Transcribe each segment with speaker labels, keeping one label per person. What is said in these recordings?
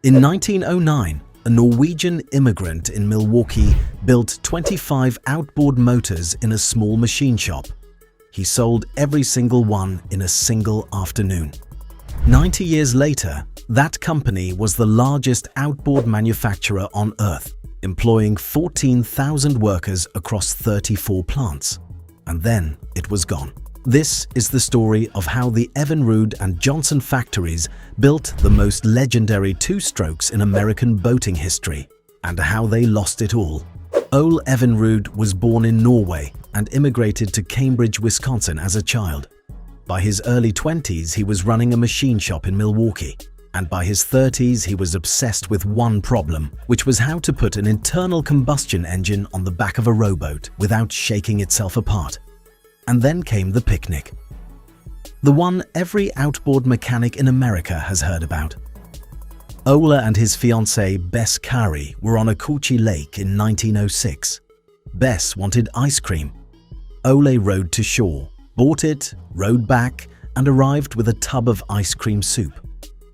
Speaker 1: In 1909, a Norwegian immigrant in Milwaukee built 25 outboard motors in a small machine shop. He sold every single one in a single afternoon. 90 years later, that company was the largest outboard manufacturer on Earth, employing 14,000 workers across 34 plants. And then it was gone. This is the story of how the Evinrude and Johnson factories built the most legendary two-strokes in American boating history, and how they lost it all. Ole Evinrude was born in Norway and immigrated to Cambridge, Wisconsin as a child. By his early 20s, he was running a machine shop in Milwaukee, and by his 30s, he was obsessed with one problem, which was how to put an internal combustion engine on the back of a rowboat without shaking itself apart. And then came the picnic. The one every outboard mechanic in America has heard about. Ole and his fiancée Bess Carey were on a Kochi lake in 1906. Bess wanted ice cream. Ole rowed to shore, bought it, rowed back, and arrived with a tub of ice cream soup.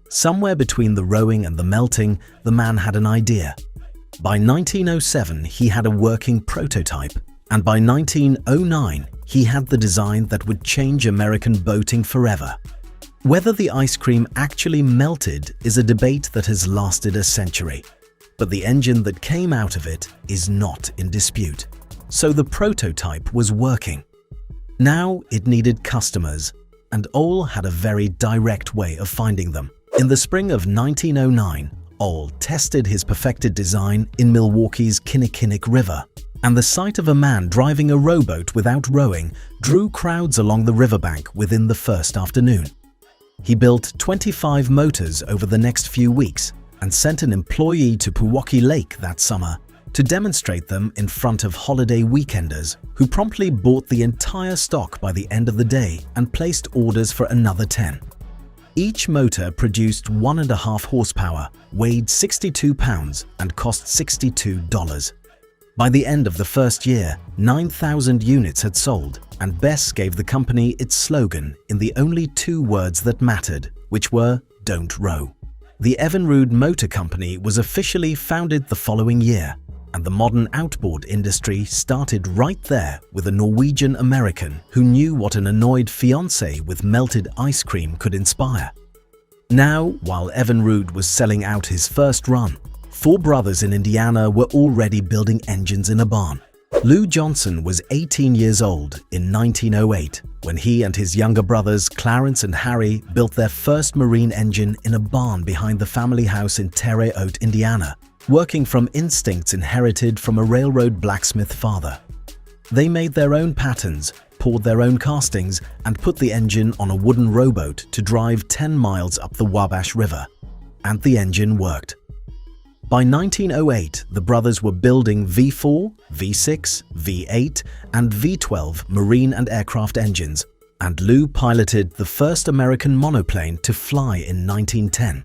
Speaker 1: Somewhere between the rowing and the melting, the man had an idea. By 1907, he had a working prototype, and by 1909, he had the design that would change American boating forever. Whether the ice cream actually melted is a debate that has lasted a century, but the engine that came out of it is not in dispute. So the prototype was working. Now it needed customers, and Ole had a very direct way of finding them. In the spring of 1909, Ole tested his perfected design in Milwaukee's Kinnickinnic River, and the sight of a man driving a rowboat without rowing drew crowds along the riverbank within the first afternoon. He built 25 motors over the next few weeks and sent an employee to Pewaukee Lake that summer to demonstrate them in front of holiday weekenders, who promptly bought the entire stock by the end of the day and placed orders for another 10. Each motor produced 1.5 horsepower, weighed 62 pounds, and cost $62. By the end of the first year, 9,000 units had sold, and Bess gave the company its slogan in the only 2 words that mattered, which were, "Don't row." The Evinrude Motor Company was officially founded the following year, and the modern outboard industry started right there with a Norwegian American who knew what an annoyed fiancé with melted ice cream could inspire. Now, while Evinrude was selling out his first run, 4 brothers in Indiana were already building engines in a barn. Lou Johnson was 18 years old in 1908 when he and his younger brothers Clarence and Harry built their first marine engine in a barn behind the family house in Terre Haute, Indiana, working from instincts inherited from a railroad blacksmith father. They made their own patterns, poured their own castings, and put the engine on a wooden rowboat to drive 10 miles up the Wabash River. And the engine worked. By 1908, the brothers were building V4, V6, V8, and V12 marine and aircraft engines, and Lou piloted the first American monoplane to fly in 1910.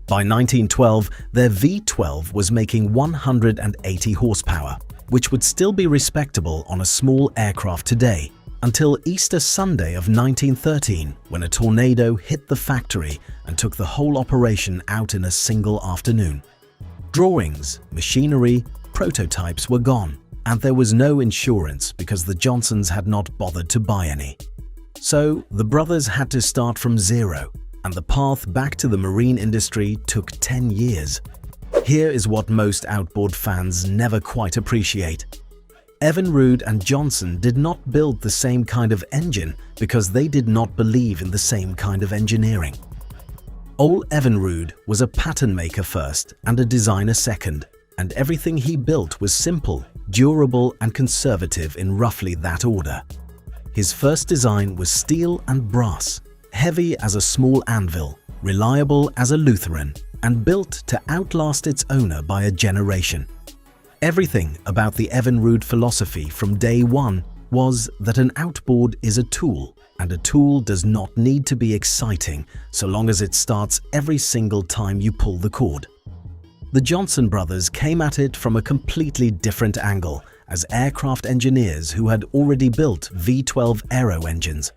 Speaker 1: By 1912, their V12 was making 180 horsepower, which would still be respectable on a small aircraft today, until Easter Sunday of 1913, when a tornado hit the factory and took the whole operation out in a single afternoon. Drawings, machinery, prototypes were gone, and there was no insurance because the Johnsons had not bothered to buy any. So the brothers had to start from zero, and the path back to the marine industry took 10 years. Here is what most outboard fans never quite appreciate. Evinrude and Johnson did not build the same kind of engine because they did not believe in the same kind of engineering. Ole Evinrude was a pattern maker first and a designer second, and everything he built was simple, durable, and conservative in roughly that order. His first design was steel and brass, heavy as a small anvil, reliable as a Lutheran, and built to outlast its owner by a generation. Everything about the Evinrude philosophy from day one was that an outboard is a tool, and a tool does not need to be exciting so long as it starts every single time you pull the cord. The Johnson brothers came at it from a completely different angle as aircraft engineers who had already built V12 aero engines.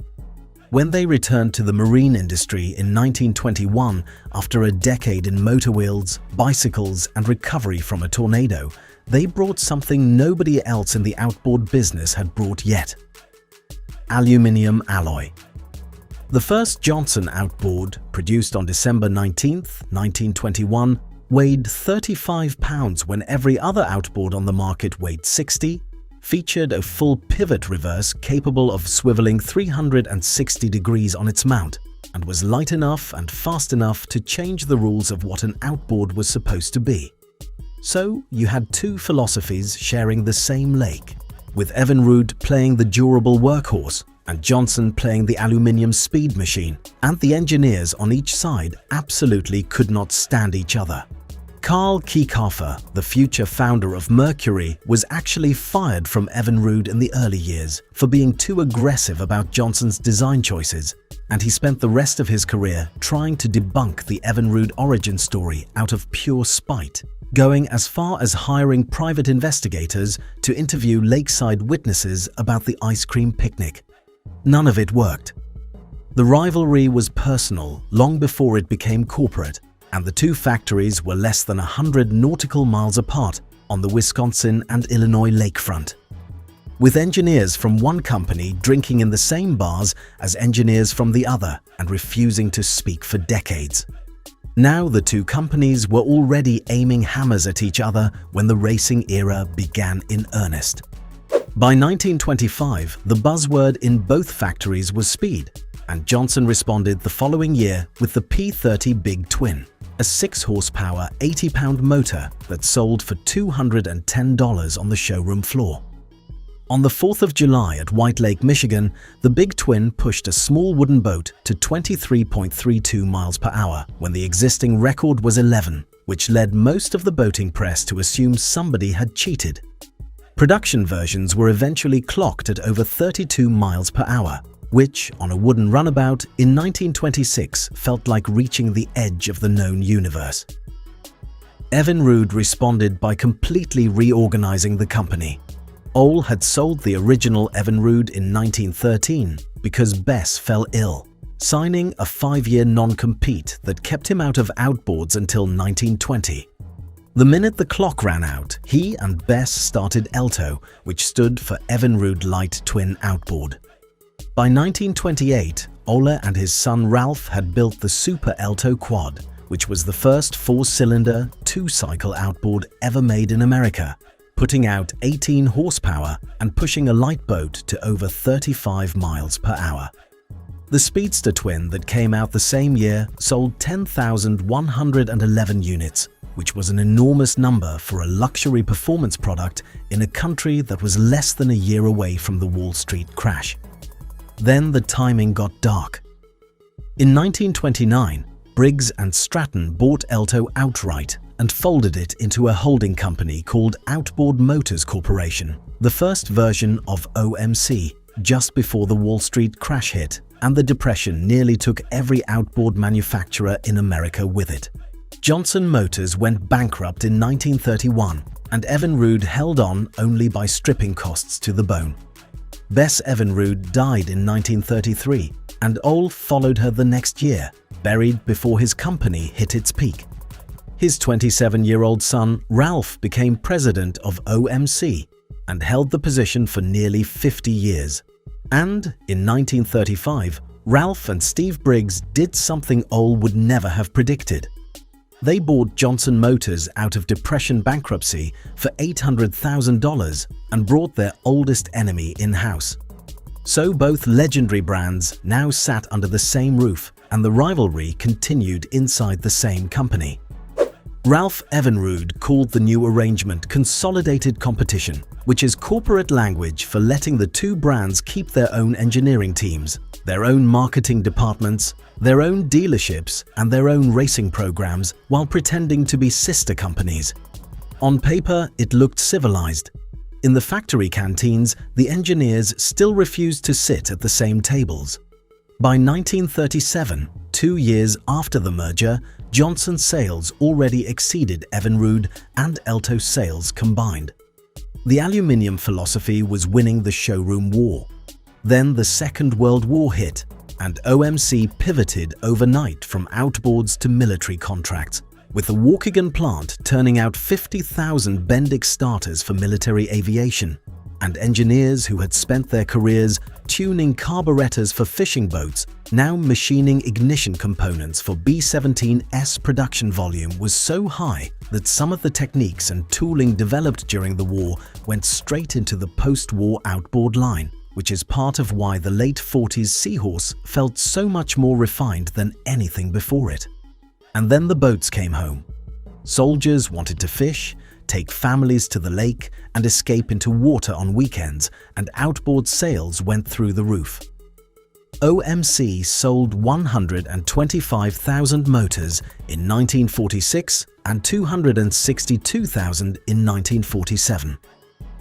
Speaker 1: When they returned to the marine industry in 1921 after a decade in motor wheels, bicycles, and recovery from a tornado, they brought something nobody else in the outboard business had brought yet: aluminium alloy. The first Johnson outboard, produced on December 19, 1921, weighed 35 pounds when every other outboard on the market weighed 60, featured a full pivot reverse capable of swiveling 360 degrees on its mount, and was light enough and fast enough to change the rules of what an outboard was supposed to be. So you had two philosophies sharing the same lake, with Evinrude playing the durable workhorse and Johnson playing the aluminium speed machine, and the engineers on each side absolutely could not stand each other. Carl Kiekhaefer, the future founder of Mercury, was actually fired from Evinrude in the early years for being too aggressive about Johnson's design choices, and he spent the rest of his career trying to debunk the Evinrude origin story out of pure spite, going as far as hiring private investigators to interview lakeside witnesses about the ice cream picnic. None of it worked. The rivalry was personal long before it became corporate, and the two factories were less than 100 nautical miles apart on the Wisconsin and Illinois lakefront, with engineers from one company drinking in the same bars as engineers from the other and refusing to speak for decades. Now the two companies were already aiming hammers at each other when the racing era began in earnest. By 1925, the buzzword in both factories was speed, and Johnson responded the following year with the P30 Big Twin, a 6-horsepower, 80-pound motor that sold for $210 on the showroom floor. On the 4th of July at White Lake, Michigan, the Big Twin pushed a small wooden boat to 23.32 miles per hour when the existing record was 11, which led most of the boating press to assume somebody had cheated. Production versions were eventually clocked at over 32 miles per hour, which, on a wooden runabout in 1926, felt like reaching the edge of the known universe. Evinrude responded by completely reorganizing the company. Ole had sold the original Evinrude in 1913 because Bess fell ill, signing a 5-year non-compete that kept him out of Outboards until 1920. The minute the clock ran out, he and Bess started ELTO, which stood for Evinrude Light Twin Outboard. By 1928, Ole and his son Ralph had built the Super ELTO Quad, which was the first 4-cylinder, 2-cycle outboard ever made in America, putting out 18 horsepower and pushing a light boat to over 35 miles per hour. The Speedster Twin that came out the same year sold 10,111 units, which was an enormous number for a luxury performance product in a country that was less than a year away from the Wall Street crash. Then the timing got dark. In 1929, Briggs & Stratton bought ELTO outright and folded it into a holding company called Outboard Motors Corporation, the first version of OMC, just before the Wall Street crash hit and the Depression nearly took every outboard manufacturer in America with it. Johnson Motors went bankrupt in 1931, and Evinrude held on only by stripping costs to the bone. Bess Evinrude died in 1933, and Ole followed her the next year, buried before his company hit its peak. His 27-year-old son, Ralph, became president of OMC and held the position for nearly 50 years. And in 1935, Ralph and Steve Briggs did something Ole would never have predicted. They bought Johnson Motors out of Depression bankruptcy for $800,000 and brought their oldest enemy in-house. So both legendary brands now sat under the same roof, and the rivalry continued inside the same company. Ralph Evinrude called the new arrangement consolidated competition, which is corporate language for letting the two brands keep their own engineering teams, their own marketing departments, their own dealerships, and their own racing programs while pretending to be sister companies. On paper, it looked civilized. In the factory canteens, the engineers still refused to sit at the same tables. By 1937, 2 years after the merger, Johnson sales already exceeded Evinrude and ELTO sales combined. The aluminium philosophy was winning the showroom war. Then the Second World War hit, and OMC pivoted overnight from outboards to military contracts, with the Waukegan plant turning out 50,000 Bendix starters for military aviation, and engineers who had spent their careers tuning carburetors for fishing boats now machining ignition components for B-17S production volume was so high that some of the techniques and tooling developed during the war went straight into the post-war outboard line, which is part of why the late 40s Seahorse felt so much more refined than anything before it. And then the boats came home. Soldiers wanted to fish, take families to the lake, and escape into water on weekends, and outboard sales went through the roof. OMC sold 125,000 motors in 1946 and 262,000 in 1947.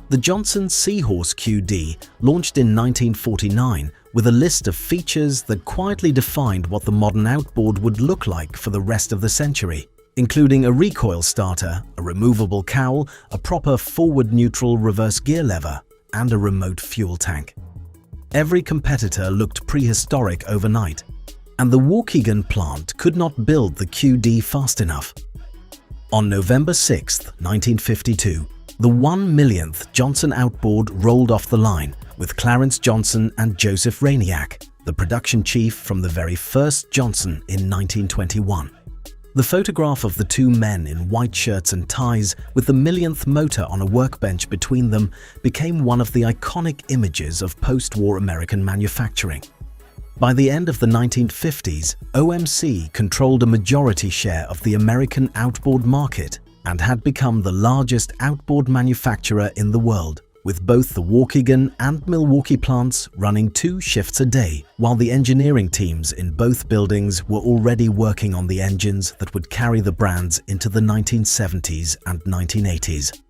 Speaker 1: The Johnson Seahorse QD launched in 1949 with a list of features that quietly defined what the modern outboard would look like for the rest of the century, including a recoil starter, a removable cowl, a proper forward-neutral reverse gear lever, and a remote fuel tank. Every competitor looked prehistoric overnight, and the Waukegan plant could not build the QD fast enough. On November 6, 1952, the 1 millionth Johnson outboard rolled off the line, with Clarence Johnson and Joseph Rainiac, the production chief from the very first Johnson in 1921. The photograph of the two men in white shirts and ties with the millionth motor on a workbench between them became one of the iconic images of post-war American manufacturing. By the end of the 1950s, OMC controlled a majority share of the American outboard market and had become the largest outboard manufacturer in the world, with both the Waukegan and Milwaukee plants running 2 shifts a day, while the engineering teams in both buildings were already working on the engines that would carry the brands into the 1970s and 1980s.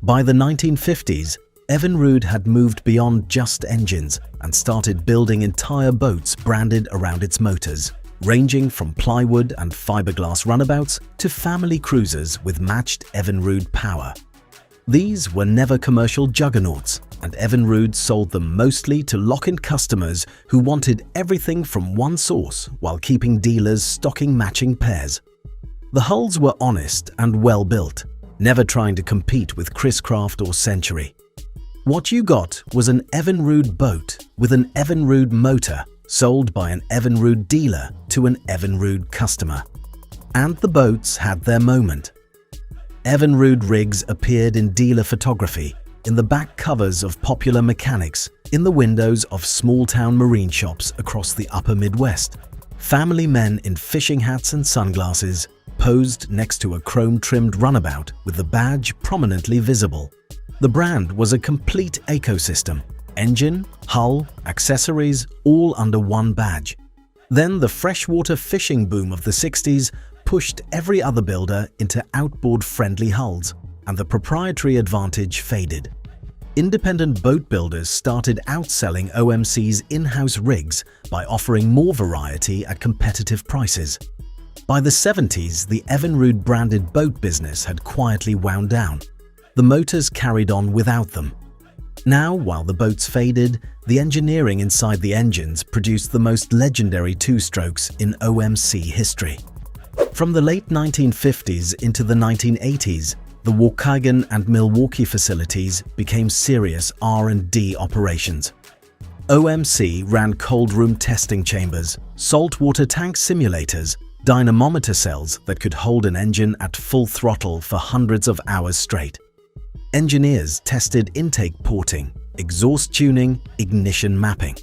Speaker 1: By the 1950s, Evinrude had moved beyond just engines and started building entire boats branded around its motors, ranging from plywood and fiberglass runabouts to family cruisers with matched Evinrude power. These were never commercial juggernauts, and Evinrude sold them mostly to lock-in customers who wanted everything from one source while keeping dealers stocking matching pairs. The hulls were honest and well built, never trying to compete with Chris-Craft or Century. What you got was an Evinrude boat with an Evinrude motor sold by an Evinrude dealer to an Evinrude customer. And the boats had their moment. Evinrude rigs appeared in dealer photography, in the back covers of popular mechanics, in the windows of small-town marine shops across the upper Midwest. Family men in fishing hats and sunglasses posed next to a chrome-trimmed runabout with the badge prominently visible. The brand was a complete ecosystem: engine, hull, accessories, all under one badge. Then the freshwater fishing boom of the 60s pushed every other builder into outboard-friendly hulls, and the proprietary advantage faded. Independent boat builders started outselling OMC's in-house rigs by offering more variety at competitive prices. By the 70s, the Evinrude branded boat business had quietly wound down. The motors carried on without them. Now, while the boats faded, the engineering inside the engines produced the most legendary two-strokes in OMC history. From the late 1950s into the 1980s, the Waukegan and Milwaukee facilities became serious R&D operations. OMC ran cold room testing chambers, saltwater tank simulators, dynamometer cells that could hold an engine at full throttle for hundreds of hours straight. Engineers tested intake porting, exhaust tuning, ignition mapping.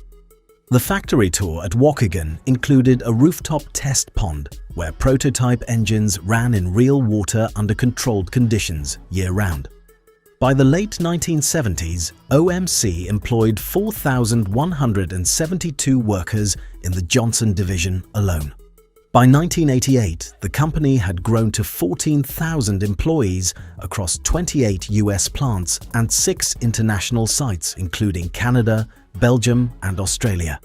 Speaker 1: The factory tour at Waukegan included a rooftop test pond where prototype engines ran in real water under controlled conditions year-round. By the late 1970s, OMC employed 4,172 workers in the Johnson division alone. By 1988, the company had grown to 14,000 employees across 28 US plants and 6 international sites including Canada, Belgium, and Australia.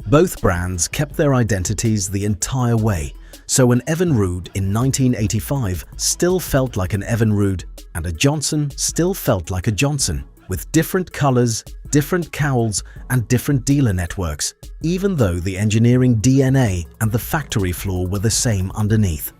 Speaker 1: Both brands kept their identities the entire way, so an Evinrude in 1985 still felt like an Evinrude, and a Johnson still felt like a Johnson, with different colors, different cowls, and different dealer networks, even though the engineering DNA and the factory floor were the same underneath.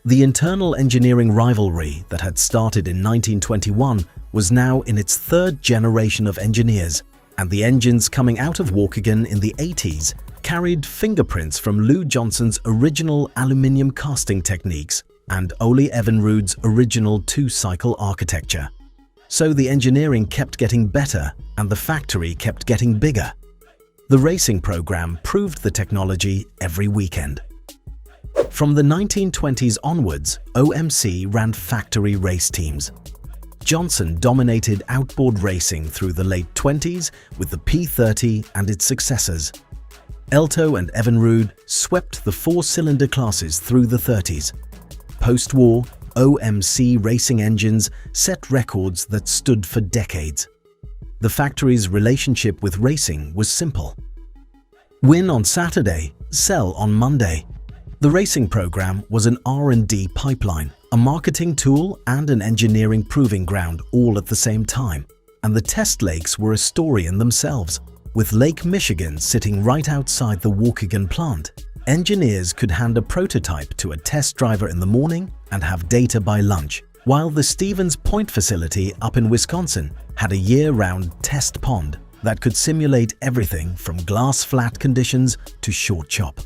Speaker 1: The internal engineering rivalry that had started in 1921 was now in its third generation of engineers, and the engines coming out of Waukegan in the 80s carried fingerprints from Lou Johnson's original aluminium casting techniques and Ole Evinrude's original two-cycle architecture. So the engineering kept getting better and the factory kept getting bigger. The racing program proved the technology every weekend. From the 1920s onwards, OMC ran factory race teams. Johnson dominated outboard racing through the late 20s with the P30 and its successors. Elto and Evinrude swept the four-cylinder classes through the 30s. Post-war, OMC racing engines set records that stood for decades. The factory's relationship with racing was simple. Win on Saturday, sell on Monday. The racing program was an R&D pipeline, a marketing tool and an engineering proving ground all at the same time. And the test lakes were a story in themselves. With Lake Michigan sitting right outside the Waukegan plant, engineers could hand a prototype to a test driver in the morning and have data by lunch, while the Stevens Point facility up in Wisconsin had a year-round test pond that could simulate everything from glass flat conditions to short chop.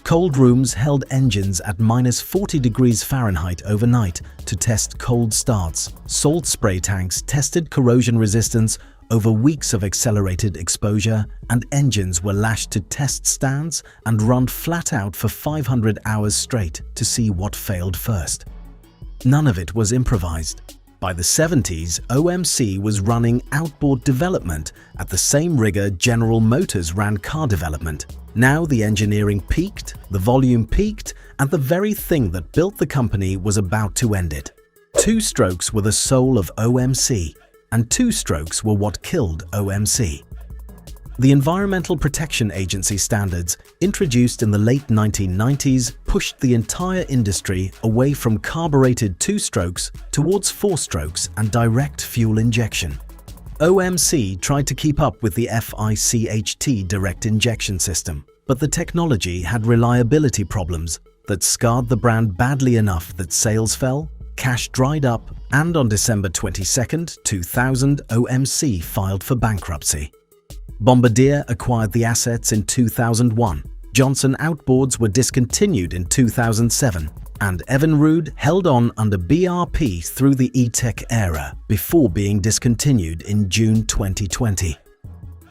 Speaker 1: Cold rooms held engines at -40 degrees Fahrenheit overnight to test cold starts. Salt spray tanks tested corrosion resistance over weeks of accelerated exposure, and engines were lashed to test stands and run flat out for 500 hours straight to see what failed first. None of it was improvised. By the 70s, OMC was running outboard development at the same rigor General Motors ran car development. Now the engineering peaked, the volume peaked, and the very thing that built the company was about to end it. Two-strokes were the soul of OMC, and two-strokes were what killed OMC. The Environmental Protection Agency standards, introduced in the late 1990s, pushed the entire industry away from carbureted two-strokes towards four-strokes and direct fuel injection. OMC tried to keep up with the FICHT direct injection system, but the technology had reliability problems that scarred the brand badly enough that sales fell, cash dried up, and on December 22, 2000, OMC filed for bankruptcy. Bombardier acquired the assets in 2001, Johnson Outboards were discontinued in 2007, and Evinrude held on under BRP through the E-TEC era before being discontinued in June 2020.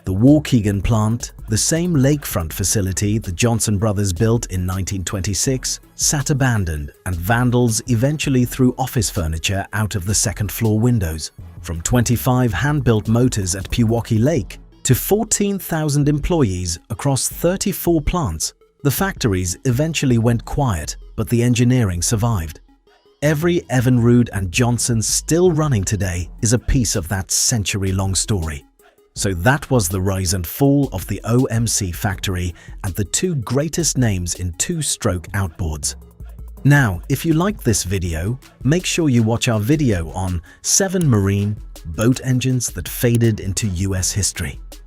Speaker 1: The Waukegan plant, the same lakefront facility the Johnson brothers built in 1926, sat abandoned, and vandals eventually threw office furniture out of the second-floor windows. From 25 hand-built motors at Pewaukee Lake to 14,000 employees across 34 plants, the factories eventually went quiet, but the engineering survived. Every Evinrude and Johnson still running today is a piece of that century-long story. So that was the rise and fall of the OMC factory and the two greatest names in two-stroke outboards. Now, if you liked this video, make sure you watch our video on 7 marine boat engines that faded into US history.